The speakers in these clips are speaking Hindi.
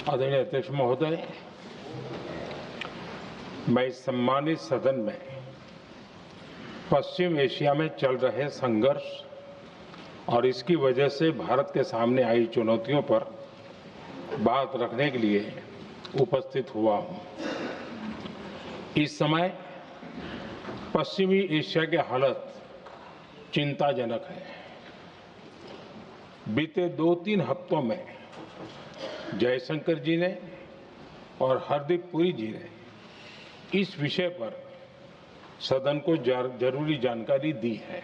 आदरणीय अध्यक्ष महोदय, मैं इस सम्मानित सदन में पश्चिम एशिया में चल रहे संघर्ष और इसकी वजह से भारत के सामने आई चुनौतियों पर बात रखने के लिए उपस्थित हुआ हूं। इस समय पश्चिमी एशिया की हालत चिंताजनक है। बीते 2-3 हफ्तों में जयशंकर जी ने और हरदीप पुरी जी ने इस विषय पर सदन को जरूरी जानकारी दी है।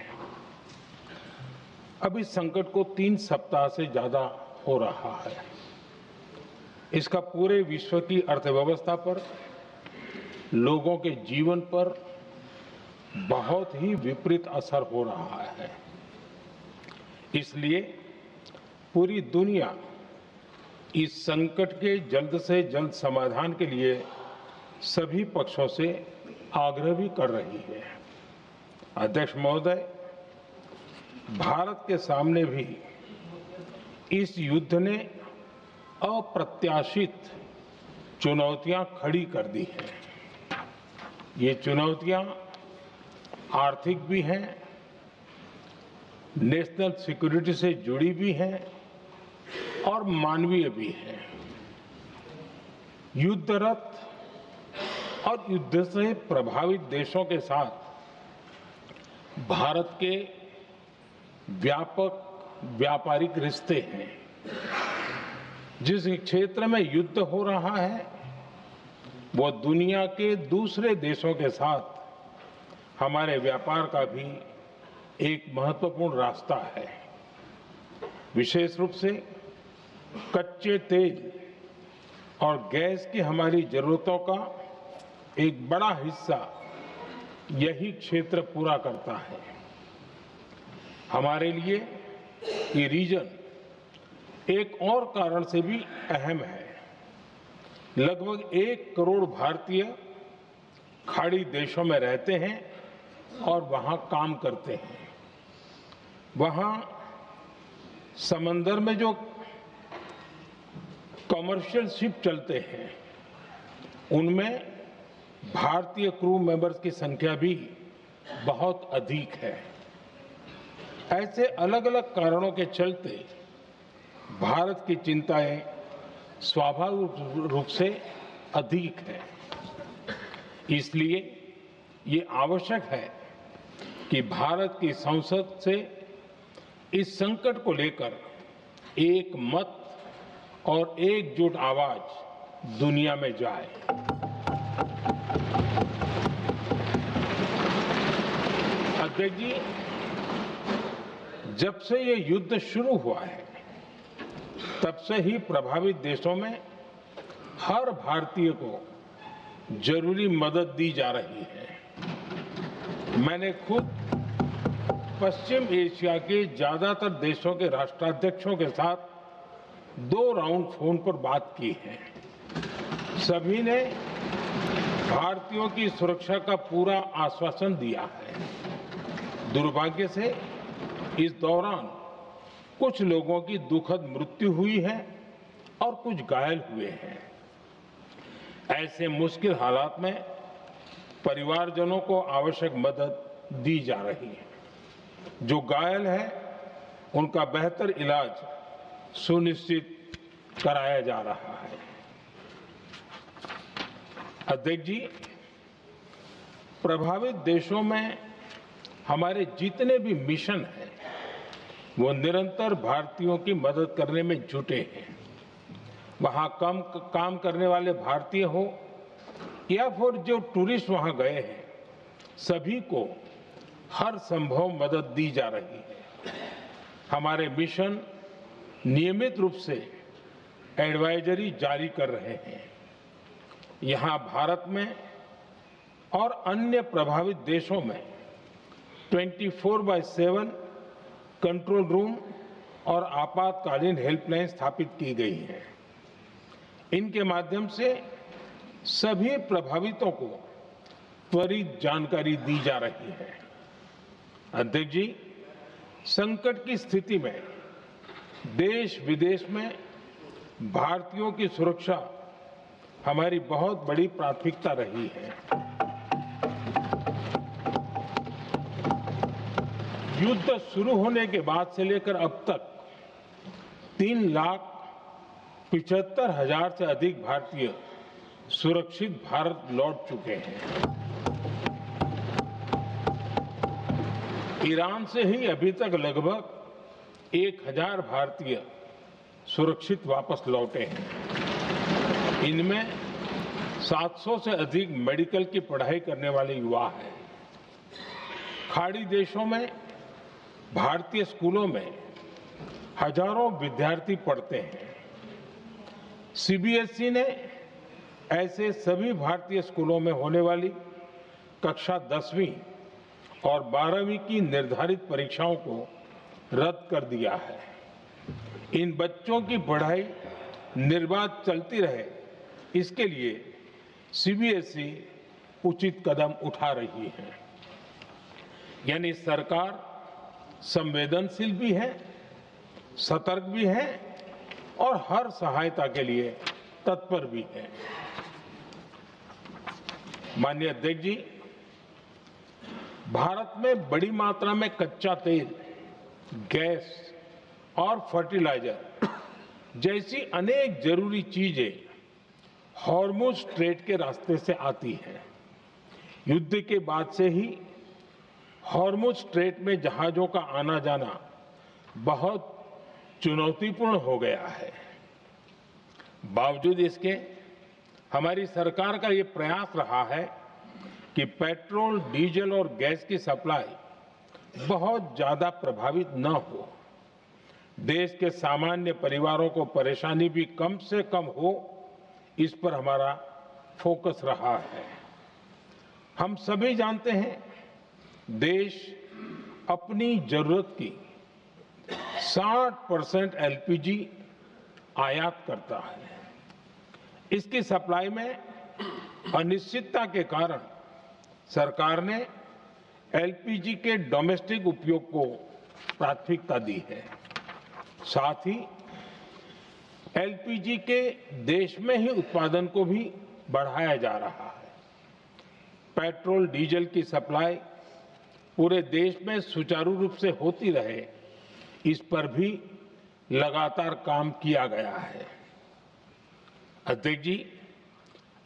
अब इस संकट को 3 सप्ताह से ज्यादा हो रहा है। इसका पूरे विश्व की अर्थव्यवस्था पर, लोगों के जीवन पर बहुत ही विपरीत असर हो रहा है। इसलिए पूरी दुनिया इस संकट के जल्द से जल्द समाधान के लिए सभी पक्षों से आग्रह भी कर रही है। अध्यक्ष महोदय, भारत के सामने भी इस युद्ध ने अप्रत्याशित चुनौतियां खड़ी कर दी हैं। ये चुनौतियां आर्थिक भी हैं, नेशनल सिक्योरिटी से जुड़ी भी हैं और मानवीय भी है। युद्धरत और युद्ध से प्रभावित देशों के साथ भारत के व्यापक व्यापारिक रिश्ते हैं। जिस क्षेत्र में युद्ध हो रहा है वो दुनिया के दूसरे देशों के साथ हमारे व्यापार का भी एक महत्वपूर्ण रास्ता है। विशेष रूप से कच्चे तेल और गैस की हमारी जरूरतों का एक बड़ा हिस्सा यही क्षेत्र पूरा करता है। हमारे लिए ये रीजन एक और कारण से भी अहम है। लगभग 1 करोड़ भारतीय खाड़ी देशों में रहते हैं और वहां काम करते हैं। वहां समंदर में जो कमर्शियल शिप चलते हैं उनमें भारतीय क्रू मेंबर्स की संख्या भी बहुत अधिक है। ऐसे अलग अलग कारणों के चलते भारत की चिंताएं स्वाभाविक रूप से अधिक है। इसलिए ये आवश्यक है कि भारत की संसद से इस संकट को लेकर एक मत और एकजुट आवाज दुनिया में जाए। अध्यक्ष जी, जब से ये युद्ध शुरू हुआ है तब से ही प्रभावित देशों में हर भारतीय को जरूरी मदद दी जा रही है। मैंने खुद पश्चिम एशिया के ज्यादातर देशों के राष्ट्राध्यक्षों के साथ 2 राउंड फोन पर बात की है। सभी ने भारतीयों की सुरक्षा का पूरा आश्वासन दिया है। दुर्भाग्य से इस दौरान कुछ लोगों की दुखद मृत्यु हुई है और कुछ घायल हुए हैं। ऐसे मुश्किल हालात में परिवारजनों को आवश्यक मदद दी जा रही है। जो घायल है उनका बेहतर इलाज सुनिश्चित कराया जा रहा है। अध्यक्ष जी, प्रभावित देशों में हमारे जितने भी मिशन हैं वो निरंतर भारतीयों की मदद करने में जुटे हैं। वहां काम करने वाले भारतीय हो या फिर जो टूरिस्ट वहां गए हैं, सभी को हर संभव मदद दी जा रही है। हमारे मिशन नियमित रूप से एडवाइजरी जारी कर रहे हैं। यहां भारत में और अन्य प्रभावित देशों में 24/7 कंट्रोल रूम और आपातकालीन हेल्पलाइन स्थापित की गई है। इनके माध्यम से सभी प्रभावितों को त्वरित जानकारी दी जा रही है। अध्यक्ष जी, संकट की स्थिति में देश विदेश में भारतीयों की सुरक्षा हमारी बहुत बड़ी प्राथमिकता रही है। युद्ध शुरू होने के बाद से लेकर अब तक 3,75,000 से अधिक भारतीय सुरक्षित भारत लौट चुके हैं। ईरान से ही अभी तक लगभग 1,000 भारतीय सुरक्षित वापस लौटे हैं। इनमें 700 से अधिक मेडिकल की पढ़ाई करने वाले युवा हैं। खाड़ी देशों में भारतीय स्कूलों में हजारों विद्यार्थी पढ़ते हैं। सीबीएसई ने ऐसे सभी भारतीय स्कूलों में होने वाली कक्षा 10वीं और 12वीं की निर्धारित परीक्षाओं को रद्द कर दिया है। इन बच्चों की पढ़ाई निर्बाध चलती रहे, इसके लिए सीबीएसई उचित कदम उठा रही है। यानी सरकार संवेदनशील भी है, सतर्क भी है और हर सहायता के लिए तत्पर भी है। माननीय अध्यक्ष जी, भारत में बड़ी मात्रा में कच्चा तेल, गैस और फर्टिलाइजर जैसी अनेक जरूरी चीजें हॉर्मुज स्ट्रेट के रास्ते से आती हैं। युद्ध के बाद से ही हॉर्मुज स्ट्रेट में जहाजों का आना जाना बहुत चुनौतीपूर्ण हो गया है। बावजूद इसके हमारी सरकार का ये प्रयास रहा है कि पेट्रोल, डीजल और गैस की सप्लाई बहुत ज्यादा प्रभावित न हो। देश के सामान्य परिवारों को परेशानी भी कम से कम हो, इस पर हमारा फोकस रहा है। हम सभी जानते हैं, देश अपनी जरूरत की 60% एलपीजी आयात करता है। इसकी सप्लाई में अनिश्चितता के कारण सरकार ने एलपीजी के डोमेस्टिक उपयोग को प्राथमिकता दी है। साथ ही एलपीजी के देश में ही उत्पादन को भी बढ़ाया जा रहा है। पेट्रोल, डीजल की सप्लाई पूरे देश में सुचारू रूप से होती रहे, इस पर भी लगातार काम किया गया है। अध्यक्ष जी,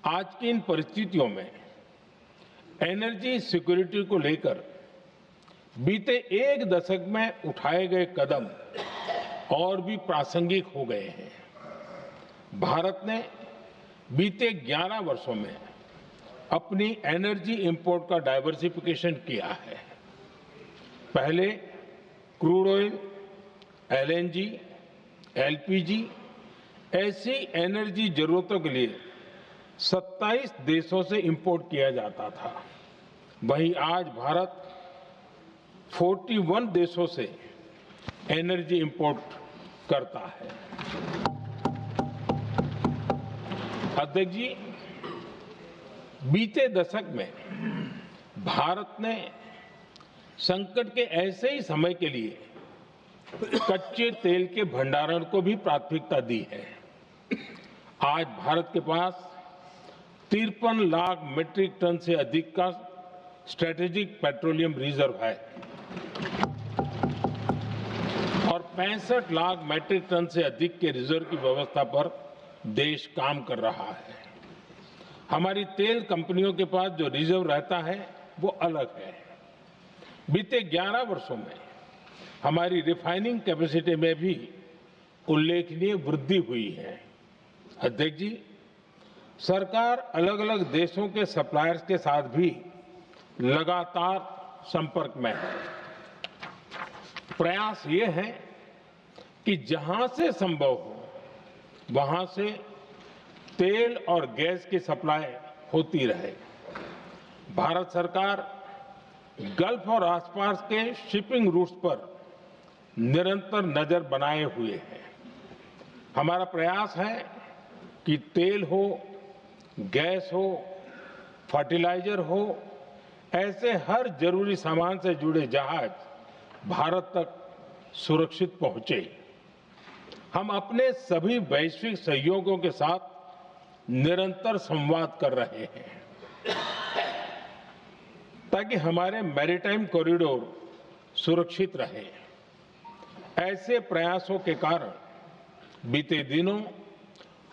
आज की इन परिस्थितियों में एनर्जी सिक्योरिटी को लेकर बीते एक दशक में उठाए गए कदम और भी प्रासंगिक हो गए हैं। भारत ने बीते 11 वर्षों में अपनी एनर्जी इंपोर्ट का डाइवर्सिफिकेशन किया है। पहले क्रूड ऑयल, एलएनजी, एलपीजी ऐसी एनर्जी जरूरतों के लिए 27 देशों से इंपोर्ट किया जाता था। वहीं आज भारत 41 देशों से एनर्जी इंपोर्ट करता है। अध्यक्ष जी, बीते दशक में भारत ने संकट के ऐसे ही समय के लिए कच्चे तेल के भंडारण को भी प्राथमिकता दी है। आज भारत के पास 53 लाख मीट्रिक टन से अधिक का स्ट्रेटेजिक पेट्रोलियम रिजर्व है और 65 लाख मीट्रिक टन से अधिक के रिजर्व की व्यवस्था पर देश काम कर रहा है। हमारी तेल कंपनियों के पास जो रिजर्व रहता है वो अलग है। बीते 11 वर्षों में हमारी रिफाइनिंग कैपेसिटी में भी उल्लेखनीय वृद्धि हुई है। अध्यक्ष जी, सरकार अलग अलग देशों के सप्लायर्स के साथ भी लगातार संपर्क में है। प्रयास ये है कि जहां से संभव हो वहां से तेल और गैस की सप्लाई होती रहे। भारत सरकार गल्फ और आसपास के शिपिंग रूट्स पर निरंतर नजर बनाए हुए है। हमारा प्रयास है कि तेल हो, गैस हो, फर्टिलाइजर हो, ऐसे हर जरूरी सामान से जुड़े जहाज भारत तक सुरक्षित पहुंचे। हम अपने सभी वैश्विक सहयोगियों के साथ निरंतर संवाद कर रहे हैं ताकि हमारे मैरीटाइम कॉरिडोर सुरक्षित रहे। ऐसे प्रयासों के कारण बीते दिनों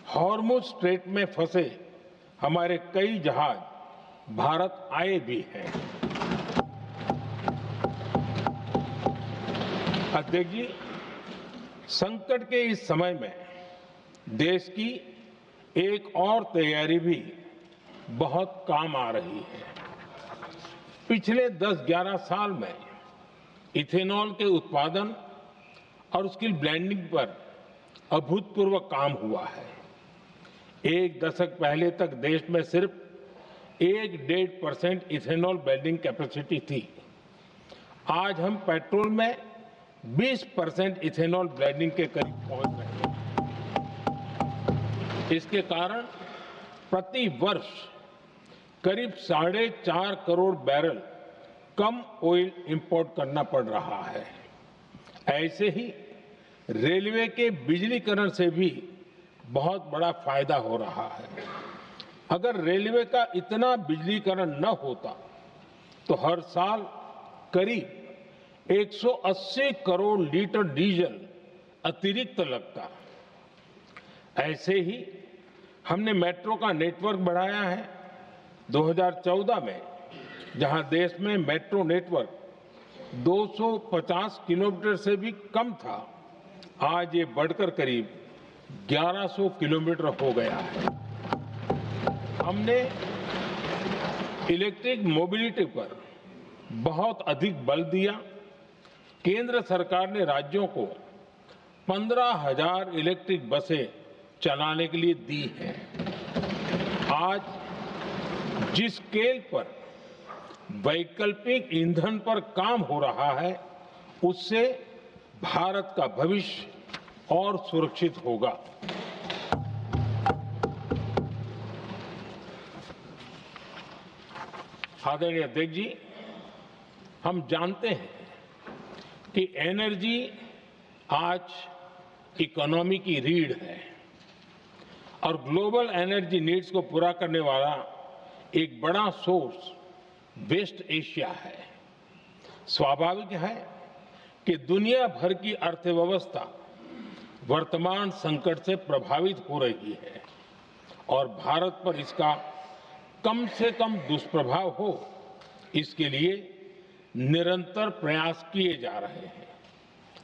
हॉर्मुज स्ट्रेट में फंसे हमारे कई जहाज भारत आए भी हैं। अध्यक्ष जी, संकट के इस समय में देश की एक और तैयारी भी बहुत काम आ रही है। पिछले 10-11 साल में इथेनॉल के उत्पादन और उसकी ब्लेंडिंग पर अभूतपूर्व काम हुआ है। एक दशक पहले तक देश में सिर्फ 1-1.5% इथेनॉल ब्लेंडिंग कैपेसिटी थी। आज हम पेट्रोल में 20% इथेनॉल ब्लेंडिंग के करीब पहुंच रहे हैं। इसके कारण प्रति वर्ष करीब 4.5 करोड़ बैरल कम ऑयल इंपोर्ट करना पड़ रहा है। ऐसे ही रेलवे के बिजलीकरण से भी बहुत बड़ा फायदा हो रहा है। अगर रेलवे का इतना बिजलीकरण न होता तो हर साल करीब 180 करोड़ लीटर डीजल अतिरिक्त लगता। ऐसे ही हमने मेट्रो का नेटवर्क बढ़ाया है। 2014 में जहां देश में मेट्रो नेटवर्क 250 किलोमीटर से भी कम था, आज ये बढ़कर करीब 1100 किलोमीटर हो गया है। हमने इलेक्ट्रिक मोबिलिटी पर बहुत अधिक बल दिया। केंद्र सरकार ने राज्यों को 15,000 इलेक्ट्रिक बसें चलाने के लिए दी हैं। आज जिस स्केल पर वैकल्पिक ईंधन पर काम हो रहा है, उससे भारत का भविष्य और सुरक्षित होगा। आदरणीय अध्यक्ष जी, हम जानते हैं कि एनर्जी आज इकोनॉमी की रीढ़ है और ग्लोबल एनर्जी नीड्स को पूरा करने वाला एक बड़ा सोर्स वेस्ट एशिया है। स्वाभाविक है कि दुनिया भर की अर्थव्यवस्था वर्तमान संकट से प्रभावित हो रही है और भारत पर इसका कम से कम दुष्प्रभाव हो, इसके लिए निरंतर प्रयास किए जा रहे हैं।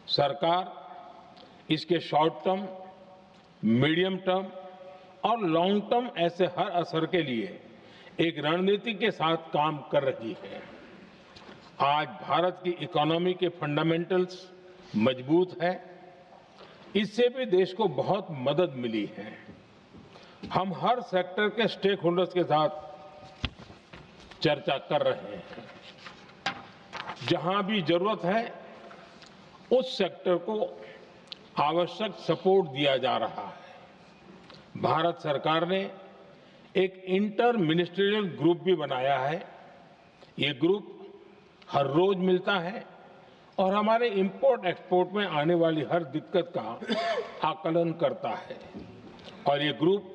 सरकार इसके शॉर्ट टर्म, मीडियम टर्म और लॉन्ग टर्म ऐसे हर असर के लिए एक रणनीति के साथ काम कर रही है। आज भारत की इकोनॉमी के फंडामेंटल्स मजबूत है। इससे भी देश को बहुत मदद मिली है। हम हर सेक्टर के स्टेक होल्डर्स के साथ चर्चा कर रहे हैं। जहां भी जरूरत है उस सेक्टर को आवश्यक सपोर्ट दिया जा रहा है। भारत सरकार ने एक इंटर मिनिस्ट्रियल ग्रुप भी बनाया है। ये ग्रुप हर रोज मिलता है और हमारे इंपोर्ट एक्सपोर्ट में आने वाली हर दिक्कत का आकलन करता है और ये ग्रुप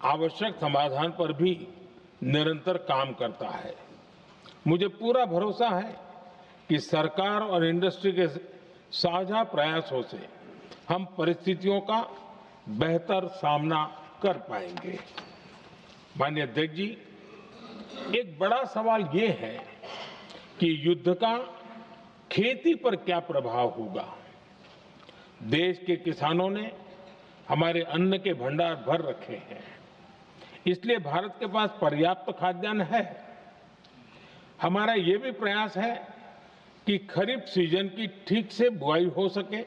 आवश्यक समाधान पर भी निरंतर काम करता है। मुझे पूरा भरोसा है कि सरकार और इंडस्ट्री के साझा प्रयासों से हम परिस्थितियों का बेहतर सामना कर पाएंगे। माननीय अध्यक्ष जी, एक बड़ा सवाल ये है कि युद्ध का खेती पर क्या प्रभाव होगा। देश के किसानों ने हमारे अन्न के भंडार भर रखे हैं, इसलिए भारत के पास पर्याप्त खाद्यान्न है। हमारा ये भी प्रयास है कि खरीफ सीजन की ठीक से बुआई हो सके।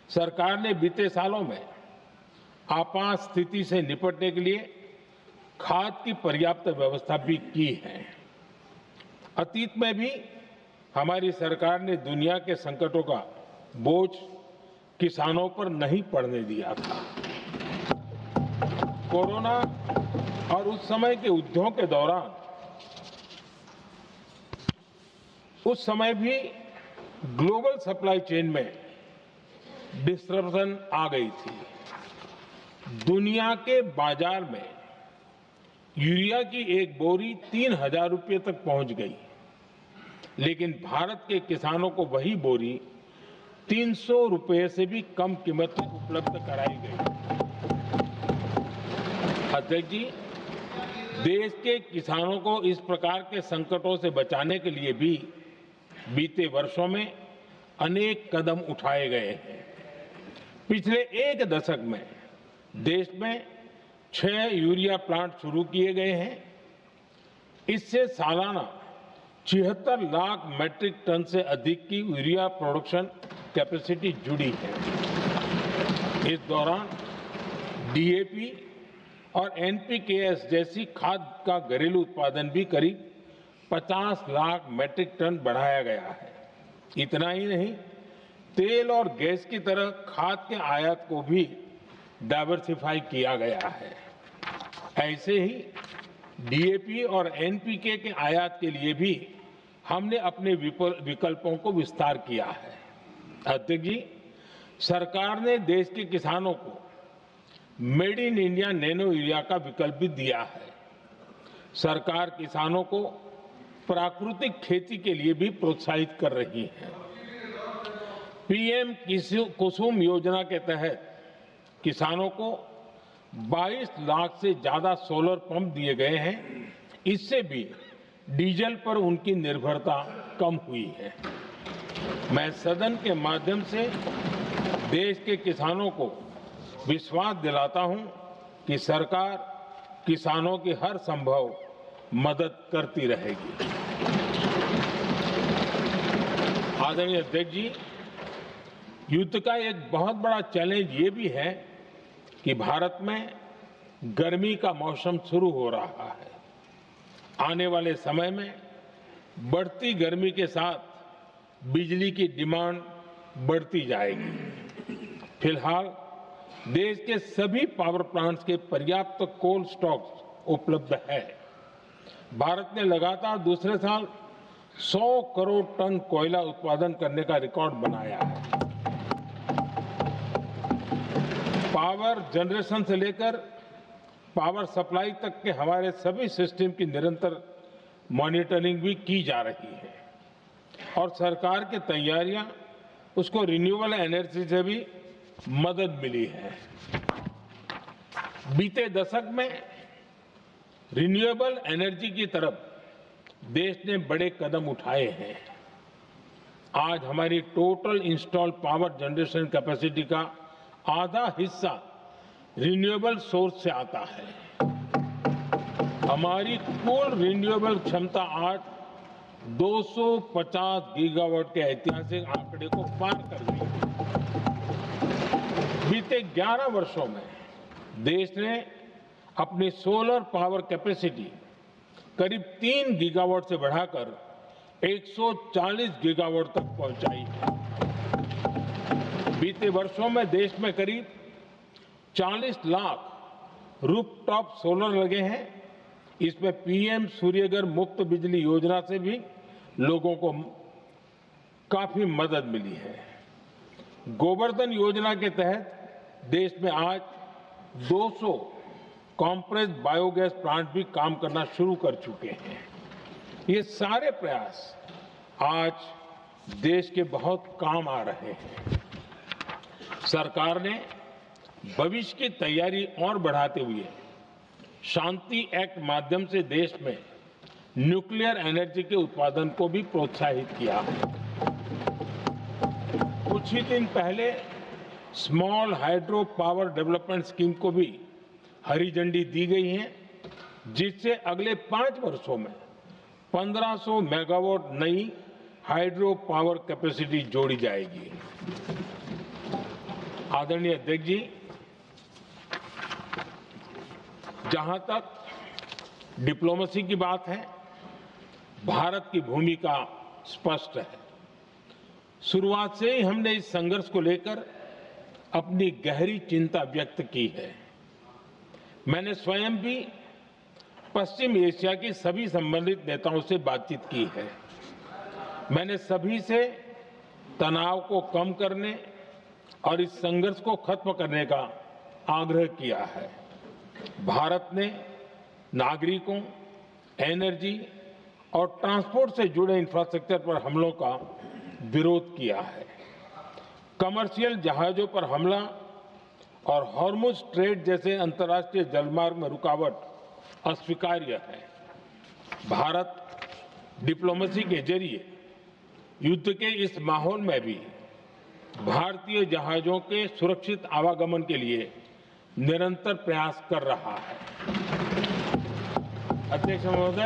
सरकार ने बीते सालों में आपात स्थिति से निपटने के लिए खाद की पर्याप्त व्यवस्था भी की है। अतीत में भी हमारी सरकार ने दुनिया के संकटों का बोझ किसानों पर नहीं पड़ने दिया था। कोरोना और उस समय के युद्धों के दौरान उस समय भी ग्लोबल सप्लाई चेन में डिस्ट्रप्शन आ गई थी। दुनिया के बाजार में यूरिया की एक बोरी 3,000 रुपये तक पहुंच गई, लेकिन भारत के किसानों को वही बोरी 300 रुपये से भी कम कीमत में उपलब्ध कराई गई। अध्यक्ष जी, देश के किसानों को इस प्रकार के संकटों से बचाने के लिए भी बीते वर्षों में अनेक कदम उठाए गए हैं। पिछले एक दशक में देश में 6 यूरिया प्लांट शुरू किए गए हैं। इससे सालाना 76 लाख मैट्रिक टन से अधिक की यूरिया प्रोडक्शन कैपेसिटी जुड़ी है। इस दौरान डीएपी और एनपीकेएस जैसी खाद का घरेलू उत्पादन भी करीब 50 लाख मैट्रिक टन बढ़ाया गया है। इतना ही नहीं, तेल और गैस की तरह खाद के आयात को भी डाइवर्सिफाई किया गया है। ऐसे ही डीएपी और एनपीके के आयात के लिए भी हमने अपने विकल्पों को विस्तार किया है। अध्यक्ष जी, सरकार ने देश के किसानों को made in India nano urea का विकल्प भी दिया है। सरकार किसानों को प्राकृतिक खेती के लिए भी प्रोत्साहित कर रही है। पीएम कुसुम योजना के तहत किसानों को 22 लाख से ज्यादा सोलर पंप दिए गए हैं। इससे भी डीजल पर उनकी निर्भरता कम हुई है। मैं सदन के माध्यम से देश के किसानों को विश्वास दिलाता हूं कि सरकार किसानों की हर संभव मदद करती रहेगी। आदरणीय अध्यक्ष जी, युद्ध का एक बहुत बड़ा चैलेंज ये भी है कि भारत में गर्मी का मौसम शुरू हो रहा है। आने वाले समय में बढ़ती गर्मी के साथ बिजली की डिमांड बढ़ती जाएगी। फिलहाल देश के सभी पावर प्लांट्स के पर्याप्त कोल स्टॉक्स उपलब्ध है। भारत ने लगातार दूसरे साल 100 करोड़ टन कोयला उत्पादन करने का रिकॉर्ड बनाया है। पावर जनरेशन से लेकर पावर सप्लाई तक के हमारे सभी सिस्टम की निरंतर मॉनिटरिंग भी की जा रही है और सरकार की तैयारियां उसको रिन्यूएबल एनर्जी से भी मदद मिली है। बीते दशक में रिन्यूएबल एनर्जी की तरफ देश ने बड़े कदम उठाए हैं। आज हमारी total installed power generation capacity का आधा हिस्सा रिन्यूएबल सोर्स से आता है। हमारी कुल रिन्यूएबल क्षमता आज 250 गीगावाट के ऐतिहासिक आंकड़े को पार कर गई। बीते 11 वर्षों में देश ने अपनी सोलर पावर कैपेसिटी करीब 3 गीगावाट से बढ़ाकर 140 गीगावाट तक पहुंचाई है। बीते वर्षों में देश में करीब 40 लाख रूफटॉप सोलर लगे हैं। इसमें पीएम सूर्यघर मुफ्त बिजली योजना से भी लोगों को काफी मदद मिली है। गोवर्धन योजना के तहत देश में आज 200 कॉम्प्रेस्ड बायोगैस प्लांट भी काम करना शुरू कर चुके हैं। ये सारे प्रयास आज देश के बहुत काम आ रहे हैं। सरकार ने भविष्य की तैयारी और बढ़ाते हुए शांति एक्ट माध्यम से देश में न्यूक्लियर एनर्जी के उत्पादन को भी प्रोत्साहित किया है। कुछ ही दिन पहले small hydro power development scheme को भी हरी झंडी दी गई है, जिससे अगले 5 वर्षों में 1500 मेगावाट नई हाइड्रो पावर कैपेसिटी जोड़ी जाएगी। आदरणीय अध्यक्ष जी, जहां तक डिप्लोमेसी की बात है, भारत की भूमिका स्पष्ट है। शुरुआत से ही हमने इस संघर्ष को लेकर अपनी गहरी चिंता व्यक्त की है। मैंने स्वयं भी पश्चिम एशिया की सभी संबंधित नेताओं से बातचीत की है। मैंने सभी से तनाव को कम करने और इस संघर्ष को खत्म करने का आग्रह किया है। भारत ने नागरिकों, एनर्जी और ट्रांसपोर्ट से जुड़े इंफ्रास्ट्रक्चर पर हमलों का विरोध किया है। कमर्शियल जहाजों पर हमला और हॉर्मुज स्ट्रेट जैसे अंतर्राष्ट्रीय जलमार्ग में रुकावट अस्वीकार्य है। भारत डिप्लोमेसी के जरिए युद्ध के इस माहौल में भी भारतीय जहाजों के सुरक्षित आवागमन के लिए निरंतर प्रयास कर रहा है। अध्यक्ष महोदय,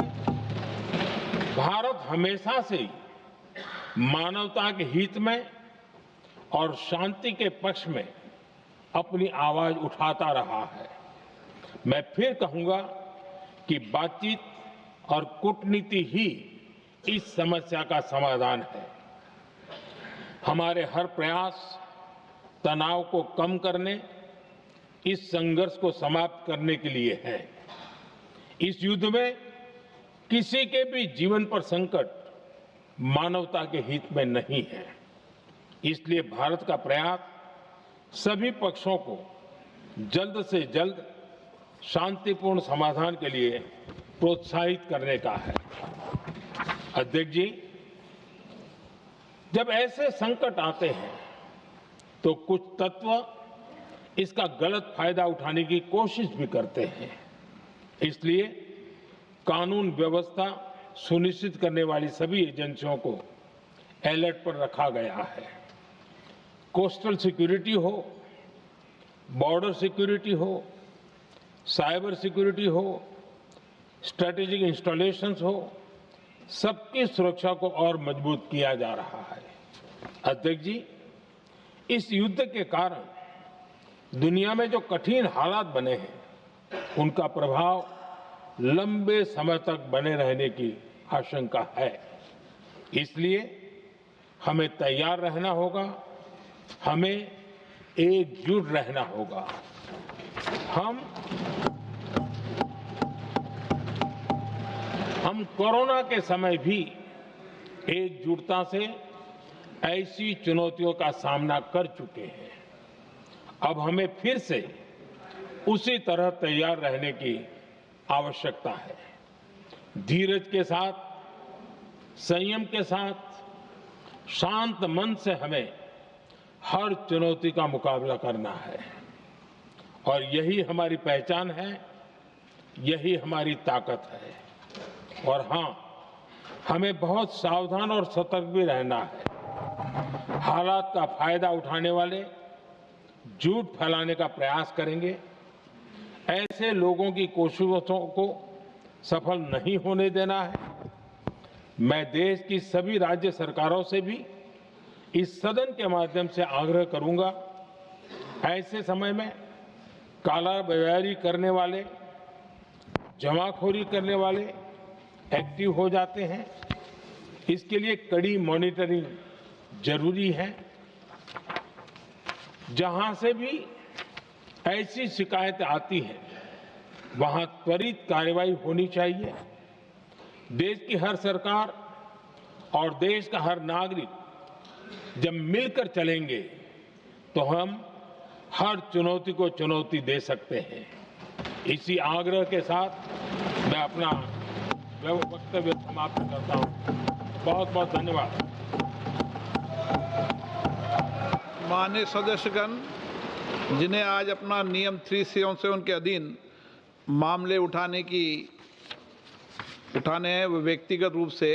भारत हमेशा से ही मानवता के हित में और शांति के पक्ष में अपनी आवाज उठाता रहा है। मैं फिर कहूंगा कि बातचीत और कूटनीति ही इस समस्या का समाधान है। हमारे हर प्रयास तनाव को कम करने, इस संघर्ष को समाप्त करने के लिए है। इस युद्ध में किसी के भी जीवन पर संकट मानवता के हित में नहीं है। इसलिए भारत का प्रयास सभी पक्षों को जल्द से जल्द शांतिपूर्ण समाधान के लिए प्रोत्साहित करने का है। अध्यक्ष जी, जब ऐसे संकट आते हैं तो कुछ तत्व इसका गलत फायदा उठाने की कोशिश भी करते हैं। इसलिए कानून व्यवस्था सुनिश्चित करने वाली सभी एजेंसियों को अलर्ट पर रखा गया है। कोस्टल सिक्योरिटी हो, बॉर्डर सिक्योरिटी हो, साइबर सिक्योरिटी हो, स्ट्रेटेजिक इंस्टॉलेशंस हो, सबकी सुरक्षा को और मजबूत किया जा रहा है। अध्यक्ष जी, इस युद्ध के कारण दुनिया में जो कठिन हालात बने हैं, उनका प्रभाव लंबे समय तक बने रहने की आशंका है। इसलिए हमें तैयार रहना होगा, हमें एकजुट रहना होगा। हम कोरोना के समय भी एकजुटता से ऐसी चुनौतियों का सामना कर चुके हैं। अब हमें फिर से उसी तरह तैयार रहने की आवश्यकता है। धीरज के साथ, संयम के साथ, शांत मन से हमें हर चुनौती का मुकाबला करना है और यही हमारी पहचान है, यही हमारी ताकत है। और हां, हमें बहुत सावधान और सतर्क भी रहना है। हालात का फायदा उठाने वाले झूठ फैलाने का प्रयास करेंगे, ऐसे लोगों की कोशिशों को सफल नहीं होने देना है। मैं देश की सभी राज्य सरकारों से भी इस सदन के माध्यम से आग्रह करूंगा, ऐसे समय में कालाबाजारी करने वाले, जमाखोरी करने वाले एक्टिव हो जाते हैं। इसके लिए कड़ी मॉनिटरिंग जरूरी है। जहां से भी ऐसी शिकायतें आती हैं, वहां त्वरित कार्रवाई होनी चाहिए। देश की हर सरकार और देश का हर नागरिक जब मिलकर चलेंगे तो हम हर चुनौती को चुनौती दे सकते हैं। इसी आग्रह के साथ मैं अपना वक्तव्य समाप्त करता हूं। बहुत बहुत धन्यवाद। माननीय सदस्यगण, जिन्हें आज अपना नियम 377 के अधीन मामले उठाने हैं, वो व्यक्तिगत रूप से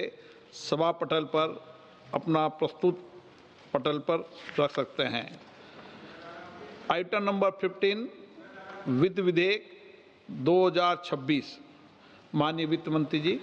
सभा पटल पर अपना प्रस्तुत पटल पर रख सकते हैं। आइटम नंबर 15 वित्त विधेयक 2026। माननीय वित्त मंत्री जी।